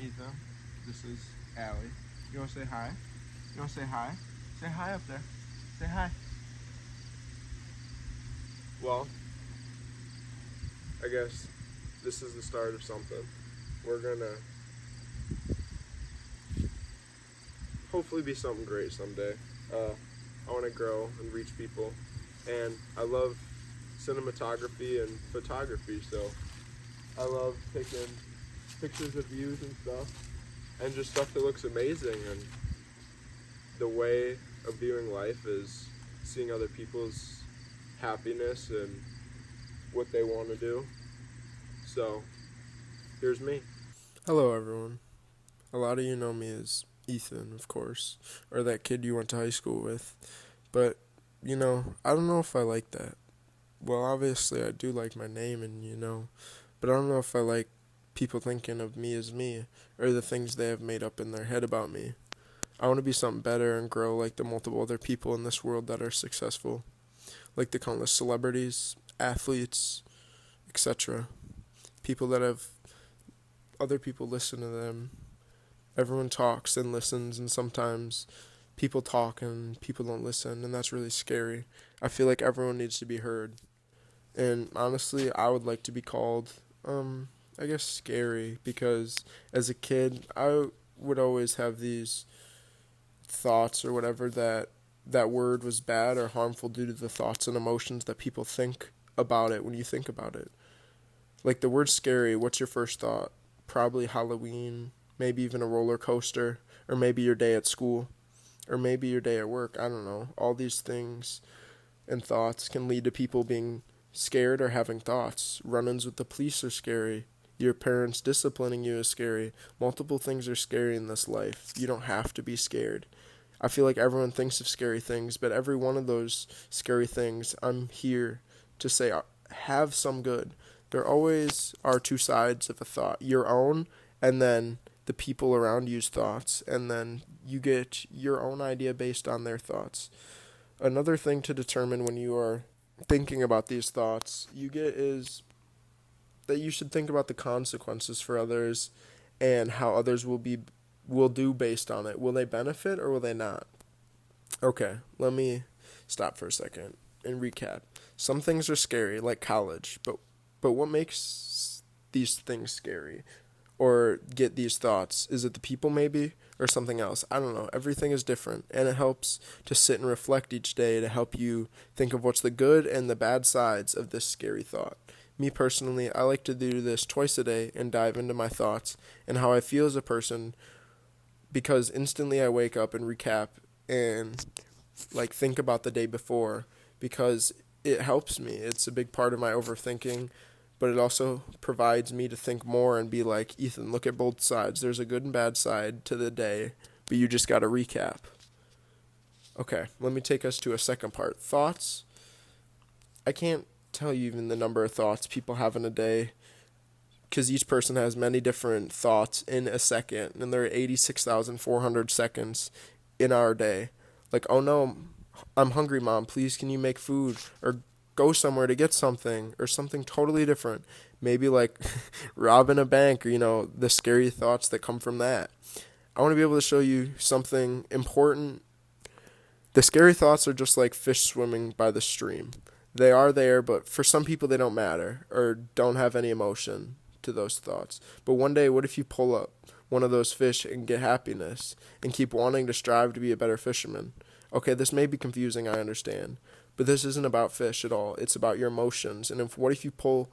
Ethan. This is Allie. You want to say hi? You want to say hi? Say hi up there. Say hi. Well, I guess this is the start of something. We're gonna hopefully be something great someday. I want to grow and reach people, and I love cinematography and photography, so I love taking pictures of views and stuff, and just stuff that looks amazing. And the way of viewing life is seeing other people's happiness and what they want to do. So, here's me. Hello, everyone. A lot of you know me as Ethan, of course, or that kid you went to high school with. But, I don't know if I like that. Well, obviously, I do like my name, but I don't know if I like people thinking of me as me, or the things they have made up in their head about me. I want to be something better and grow like the multiple other people in this world that are successful, like the countless celebrities, athletes, etc. People that have other people listen to them. Everyone talks and listens, and sometimes people talk and people don't listen, and that's really scary. I feel like everyone needs to be heard. And honestly, I would like to be called, I guess, scary, because as a kid, I would always have these thoughts or whatever that word was bad or harmful due to the thoughts and emotions that people think about it when you think about it. Like the word scary, what's your first thought? Probably Halloween, maybe even a roller coaster, or maybe your day at school, or maybe your day at work. I don't know. All these things and thoughts can lead to people being scared or having thoughts. Run-ins with the police are scary. Your parents disciplining you is scary. Multiple things are scary in this life. You don't have to be scared. I feel like everyone thinks of scary things, but every one of those scary things, I'm here to say, have some good. There always are two sides of a thought. Your own, and then the people around you's thoughts, and then you get your own idea based on their thoughts. Another thing to determine when you are thinking about these thoughts you get is that you should think about the consequences for others and how others will do based on it. Will they benefit or will they not? Okay, let me stop for a second and recap. Some things are scary, like college, but what makes these things scary or get these thoughts? Is it the people maybe or something else? I don't know. Everything is different, and it helps to sit and reflect each day to help you think of what's the good and the bad sides of this scary thought. Me personally, I like to do this twice a day and dive into my thoughts and how I feel as a person, because instantly I wake up and recap and think about the day before, because it helps me. It's a big part of my overthinking, but it also provides me to think more and be like, Ethan, look at both sides. There's a good and bad side to the day, but you just got to recap. Okay, let me take us to a second part. Thoughts. I can't tell you even the number of thoughts people have in a day, because each person has many different thoughts in a second, and there are 86,400 seconds in our day. Like, oh no, I'm hungry, mom. Please, can you make food? Or go somewhere to get something, or something totally different. Maybe like robbing a bank, or, the scary thoughts that come from that. I want to be able to show you something important. The scary thoughts are just like fish swimming by the stream. They are there, but for some people they don't matter or don't have any emotion to those thoughts. But one day, what if you pull up one of those fish and get happiness and keep wanting to strive to be a better fisherman? Okay, this may be confusing, I understand, but this isn't about fish at all. It's about your emotions. And what if you pull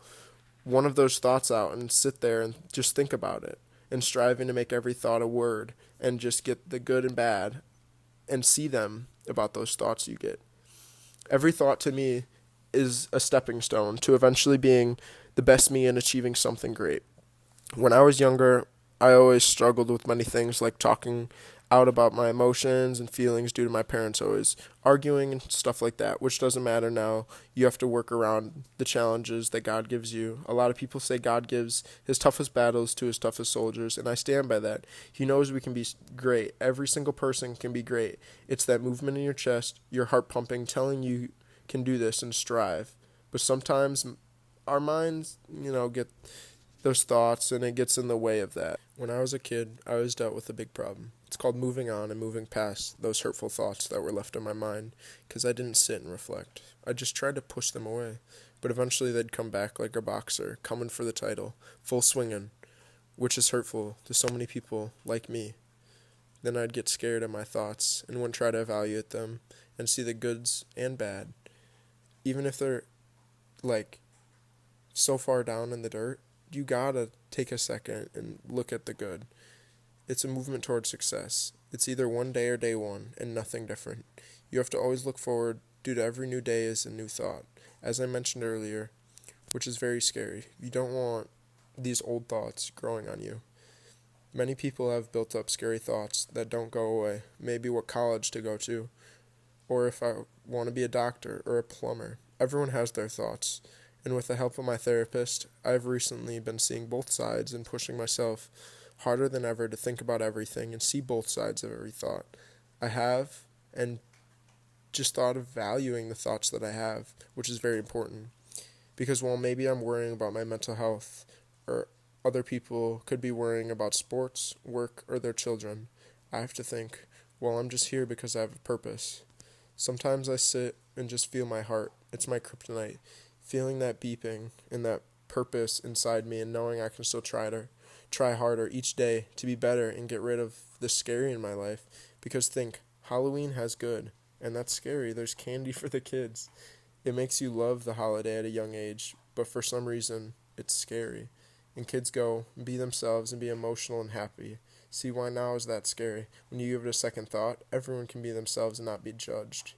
one of those thoughts out and sit there and just think about it and striving to make every thought a word and just get the good and bad and see them about those thoughts you get. Every thought to me is a stepping stone to eventually being the best me and achieving something great. When I was younger, I always struggled with many things, like talking out about my emotions and feelings due to my parents always arguing and stuff like that, which doesn't matter now. You have to work around the challenges that God gives you. A lot of people say God gives his toughest battles to his toughest soldiers, and I stand by that. He knows we can be great. Every single person can be great. It's that movement in your chest, your heart pumping, telling you can do this and strive. But sometimes our minds, get those thoughts, and it gets in the way of that. When I was a kid, I always dealt with a big problem. It's called moving on and moving past those hurtful thoughts that were left in my mind because I didn't sit and reflect. I just tried to push them away. But eventually they'd come back like a boxer, coming for the title, full swinging, which is hurtful to so many people like me. Then I'd get scared of my thoughts and wouldn't try to evaluate them and see the goods and bad. Even if they're like so far down in the dirt, you gotta take a second and look at the good. It's a movement towards success. It's either one day or day one, and nothing different. You have to always look forward due to every new day is a new thought. As I mentioned earlier, which is very scary. You don't want these old thoughts growing on you. Many people have built up scary thoughts that don't go away. Maybe what college to go to, or if I want to be a doctor or a plumber. Everyone has their thoughts. And with the help of my therapist, I've recently been seeing both sides and pushing myself harder than ever to think about everything and see both sides of every thought I have, and just thought of valuing the thoughts that I have, which is very important. Because while maybe I'm worrying about my mental health, or other people could be worrying about sports, work, or their children, I have to think, well, I'm just here because I have a purpose. Sometimes I sit and just feel my heart. It's my kryptonite. Feeling that beeping and that purpose inside me, and knowing I can still try harder each day to be better and get rid of the scary in my life. Because think, Halloween has good, and that's scary. There's candy for the kids. It makes you love the holiday at a young age, but for some reason, it's scary. And kids go, be themselves and be emotional and happy. See, why now is that scary? When you give it a second thought, everyone can be themselves and not be judged.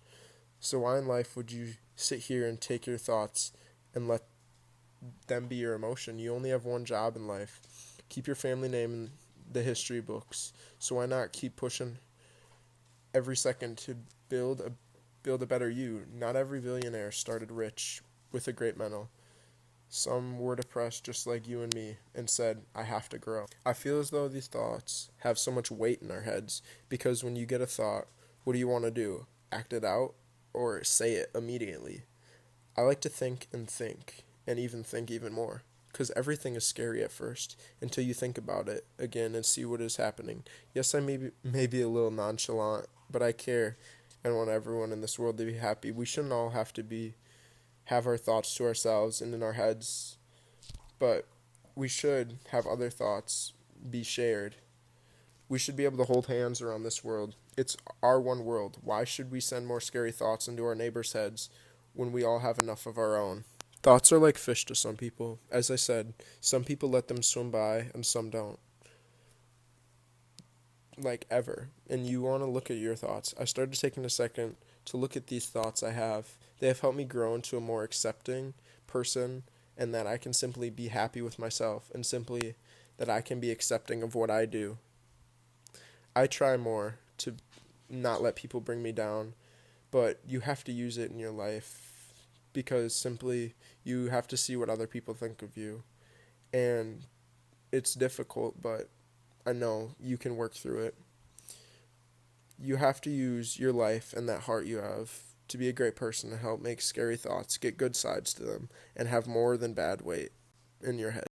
So why in life would you sit here and take your thoughts and let them be your emotion? You only have one job in life. Keep your family name in the history books. So why not keep pushing every second to build a better you? Not every billionaire started rich with a great mental. Some were depressed just like you and me and said, I have to grow. I feel as though these thoughts have so much weight in our heads because when you get a thought, what do you want to do? Act it out or say it immediately? I like to think and even think even more because everything is scary at first until you think about it again and see what is happening. Yes, I may be a little nonchalant, but I care and want everyone in this world to be happy. We shouldn't all have to have our thoughts to ourselves and in our heads, but we should have other thoughts be shared. We should be able to hold hands around this world. It's our one world. Why should we send more scary thoughts into our neighbors' heads when we all have enough of our own? Thoughts are like fish to some people. As I said, some people let them swim by and some don't. Like ever. And you want to look at your thoughts. I started taking a second to look at these thoughts I have. They have helped me grow into a more accepting person, and that I can simply be happy with myself, and simply that I can be accepting of what I do. I try more to not let people bring me down, but you have to use it in your life because simply you have to see what other people think of you. And it's difficult, but I know you can work through it. You have to use your life and that heart you have to be a great person to help make scary thoughts get good sides to them and have more than bad weight in your head.